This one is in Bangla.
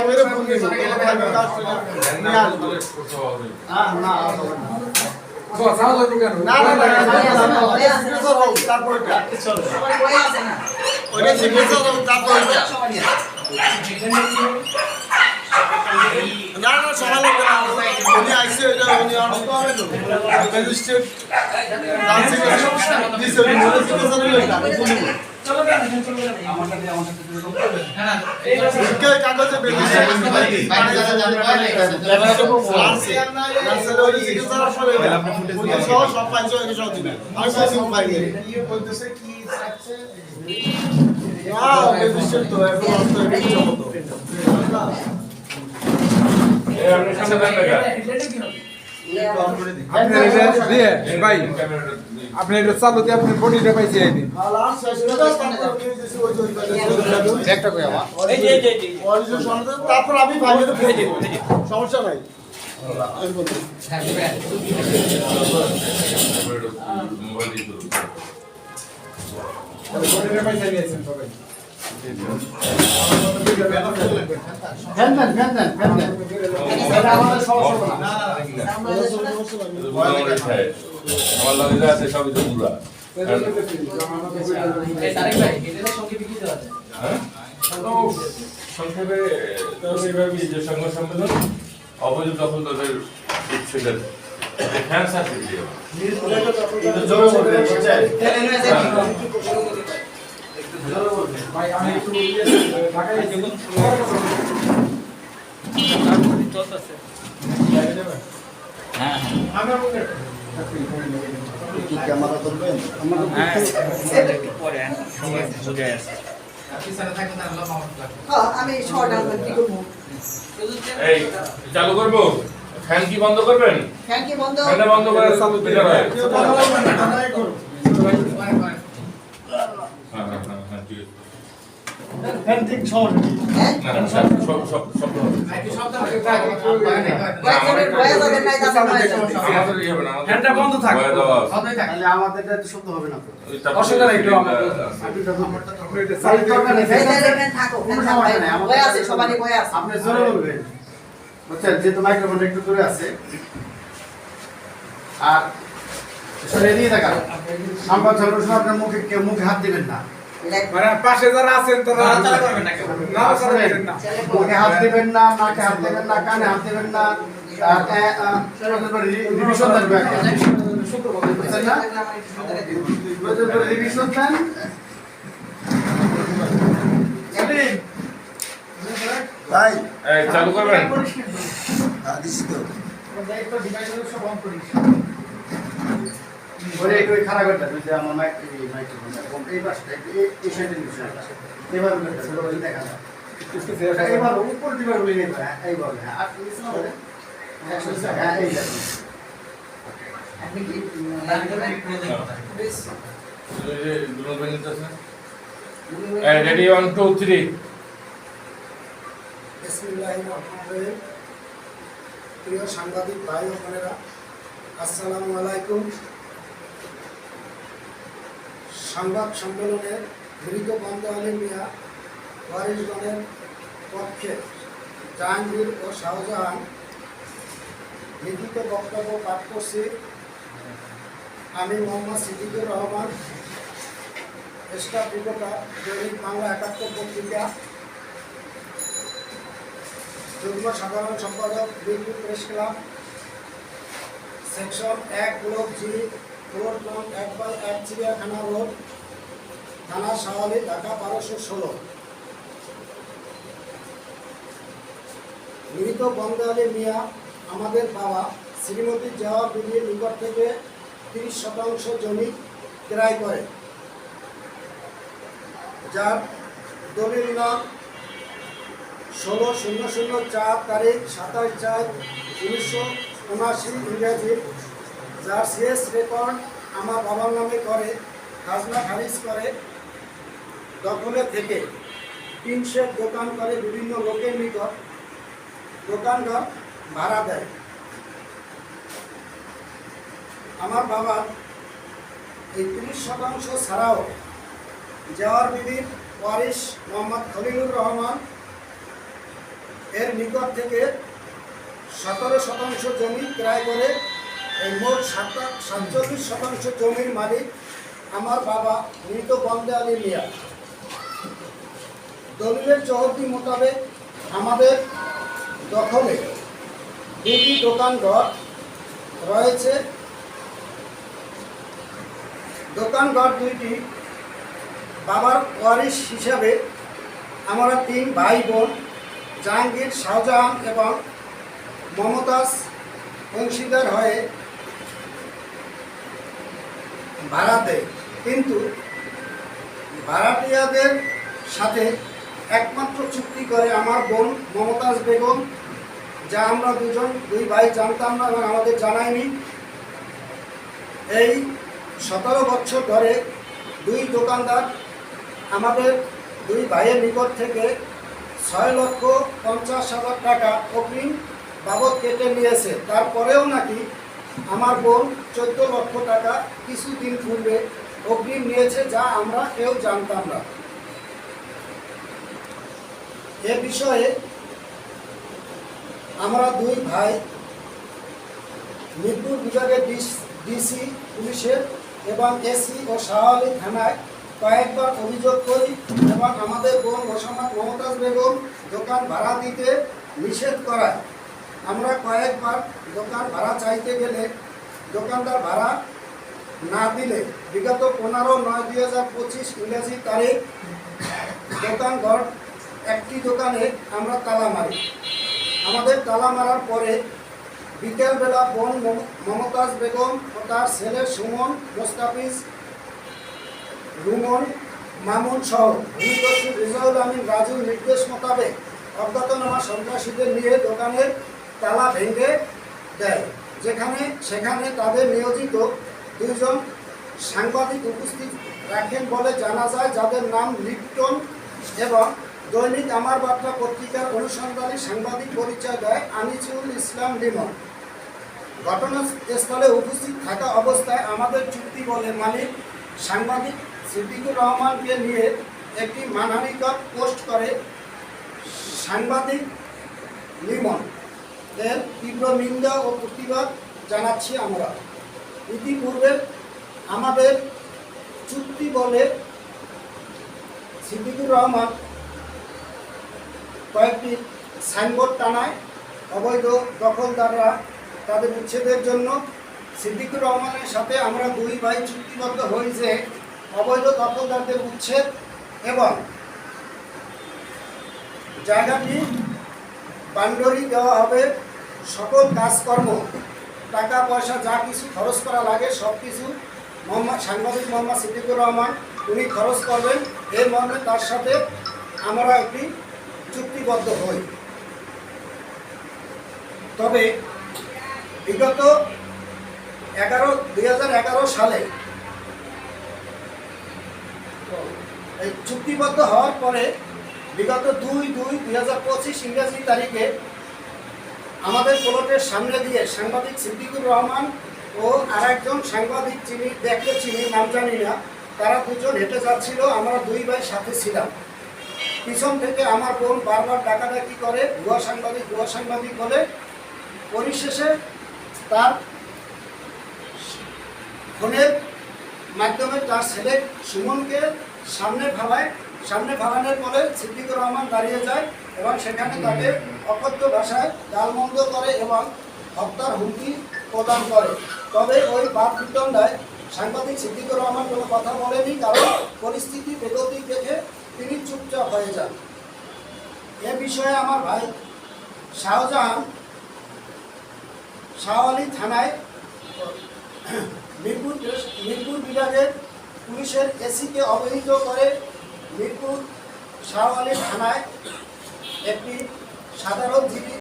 মেরে ফোন দিবো না সবাই উনি আইসে উনি অনন্ত হবে তো ম্যাজিস্ট্রেট কাগজে সব পাইছে আপনি এটা চালুতে আপনি বডিটা পাইছে তারপর আমি সমস্যা নাই সংক্ষেপে সংবাদ সম্মেলন অবৈধ দখলদারদের উচ্ছেদের ক্যামেরা করবেন আমি চালু করবো ফ্যান কি বন্ধ করবেন ফ্যান কি বন্ধ ফ্যান বন্ধ করে চালু দিতে হয় ফ্যান ঠিক সমস্যা ফ্যানটা বন্ধ থাকে তাহলে আমাদেরটা তো শব্দ হবে না অসুবিধা নাই একটু আপনি জোরে বলবেন বুঝছেন যেহেতু মাইক্রোফোনটা একটু দূরে আছে আর সরে দিয়ে থাকা সংবাদ সম্মেলন আপনার মুখে হাত দিবেন না মানে পাশে যারা আছেন তারা মুখে হাত দিবেন না নাকে হাত দিবেন না কানে হাত দিবেন না রিভিশন থাকবে বুঝছেন না রিভিশন দেন ভাই চালু করবেন ওরে একটু খারাপ করতে বুঝতে আমার মাইক্রোফোন এই পাশটা এই সাইডে এবার দেখা যায় এবার উপর দিবার বলে নেই এইবার হ্যাঁ আর হ্যাঁ এই আপনি কি রেডি 1 2 3 প্রিয় সাংবাদিক ভাই ও বোনেরা, আসসালামু আলাইকুম। সংবাদ সম্মেলনে মৃত বন্ধ আলী মিয়া ওয়ারিশগণের পক্ষে জাহাঙ্গীর ও শাহজাহান লিখিত বক্তব্য পাঠ করছি। আমি মোহাম্মদ সিদ্দিকুর রহমান, স্টাফ রিপোর্টার, দৈনিক বাংলা ৭১ পত্রিকা, যুগ্ম সাধারণ সম্পাদক, Birpur press club, section ১ block জি, ফ্লোর নং ১/১ চিড়িয়াখানা রোড, থানা শাওয়ালি, ঢাকা ১২১৬। মৃত বন্ধ আলী মিয়া আমাদের বাবা শ্রীমতী জিয়া বিবির নিকট থেকে ৩০% জমি ক্রয় করে, যার দলিল নাম ১৬/০০/৪ তারিখ ২৭/৪/১৯৭৯ ইংরেজি, যার সিএস রেকর্ড আমার বাবার নামে করে খাজনা খারিজ করে দখলে থেকে টিন শেড দোকান করে বিভিন্ন লোকের নিকট দোকানঘর ভাড়া দেয়। আমার বাবার এই ৩০% ছাড়াও জওয়ার বিবির ওয়ারিশ মোহাম্মদ খলিলুর রহমান এর নিকট থেকে 17% জমি ক্রয় করে এই মোট 47% জমির মালিক আমার বাবা মৃত বন্দে আলী মিয়া। দলিলের চহদ্দি মোতাবেক আমাদের দখলে দুটি দোকানঘর রয়েছে। দোকানঘর দুইটি বাবার ওয়ারিশ হিসাবে আমরা 3 ভাই বোন জাহাঙ্গীর, শাহজাহান এবং মমতাজ অংশীদার হয়ে ভাড়া দেয়, কিন্তু ভাড়াটিয়াদের সাথে একমাত্র চুক্তি করে আমার বোন মমতাজ বেগম, যা আমরা দুই ভাই জানতাম না এবং আমাদের জানায়নি। এই 17 বছর ধরে দুই দোকানদার আমাদের দুই ভাইয়ের নিকট থেকে 6,50,000 টাকা অগ্রিম বাবদ কেটে নিয়েছে। তারপরেও নাকি আমার বোন 14 লক্ষ টাকা কিছুদিন পূর্বে অগ্রিম নিয়েছে, যা আমরা কেউ জানতাম না। এ বিষয়ে আমরা দুই ভাই মিরপুর বিভাগের ডিসি পুলিশের এবং এসি ও শাহআলী থানায় কয়েকবার অভিযোগ করি এবং আমাদের বোন মমতাজ বেগম দোকান ভাড়া দিতে নিষেধ করায়। আমরা কয়েকবার দোকান ভাড়া চাইতে গেলে দোকানদার ভাড়া না দিলে বিগত 15/9/2025 ইংরেজি তারিখ দোকানঘর একটি দোকানে আমরা তালা মারি। আমাদের তালা মারার পরে বিকেলবেলা বোন মমতাজ বেগম ও তার ছেলে সুমন, মোস্তাফিজ, রুমন, মামুন সহ ভূমিদস্যু রেজাউল আমিন রাজুর নির্দেশ মোতাবেক অজ্ঞাতনামা সন্ত্রাসীদের নিয়ে দোকানের তালা ভেঙে দেয়। সেখানে তাদের নিয়োজিত 2 জন সাংবাদিক উপস্থিত রাখেন বলে জানা যায়, যাদের নাম লিপটন এবং দৈনিক আমার বার্তা পত্রিকার অনুসন্ধানী সাংবাদিক পরিচয় দেয় আনিসুল ইসলাম লিমন। ঘটনাস্থলে উপস্থিত থাকা অবস্থায় আমাদের চুক্তি বলে মালিক সাংবাদিক সিদ্দিকুর রহমানকে নিয়ে একটি মানহানিকর পোস্ট করে। সাংবাদিক লিমন এর তীব্র নিন্দা ও প্রতিবাদ জানাচ্ছি আমরা। ইতিপূর্বে আমাদের চুক্তি বলে সিদ্দিকুর রহমান কয়েকটি সাইনবোর্ড টানায় অবৈধ দখলদাররা তাদের উচ্ছেদের জন্য। সিদ্দিকুর রহমানের সাথে আমরা দুই ভাই চুক্তিবদ্ধ হই যে অবৈধ দখলদারদের উচ্ছেদ এবং জায়গাটি বান্ডরি দেওয়া হবে। সকল কাজকর্ম, টাকা পয়সা যা কিছু খরচ করা লাগে সব কিছু সাংবাদিক মোহাম্মদ সিদ্দিকুর রহমান উনি খরচ করবেন। এর মর্মে তার সাথে আমরা একটি চুক্তিবদ্ধ হই। তবে বিগত 2011 সালে এই চুক্তিবদ্ধ হওয়ার পরে বিগত 2/2/2025 ইংরেজি তারিখে আমাদের প্লটের সামনে দিয়ে সাংবাদিক সিদ্দিকুর রহমান ও আরেকজন সাংবাদিক চিনি নাম জানি না, তারা 2 জন হেঁটে যাচ্ছিল। আমরা দুই ভাই সাথে ছিলাম। পিছন থেকে আমার বোন বারবার ডাকাডাকি করে ভুয়া সাংবাদিক বলে। পরিশেষে তার ফোনের মাধ্যমে তার ছেলে সুমনকে সামনে ফালানোর পরে সিদ্দিকুর রহমান দাঁড়িয়ে যায় এবং সেখানে তাকে অকথ্য ভাষায় গালমন্দ করে এবং হত্যার হুমকি প্রদান করে। তবে ওই বাদ বিতণ্ডায় সাংবাদিক সিদ্দিকুর রহমান কোনো কথা বলেনি, কারণ পরিস্থিতি বেগতিক দেখে তিনি চুপচাপ হয়ে যান। এ বিষয়ে আমার ভাই শাহজাহান শাহআলী থানায় মিরপুর বিভাগের পুলিশের এসিকে অবহিত করে মিরপুর শাহআলী থানায় একটি সাধারণ জিডি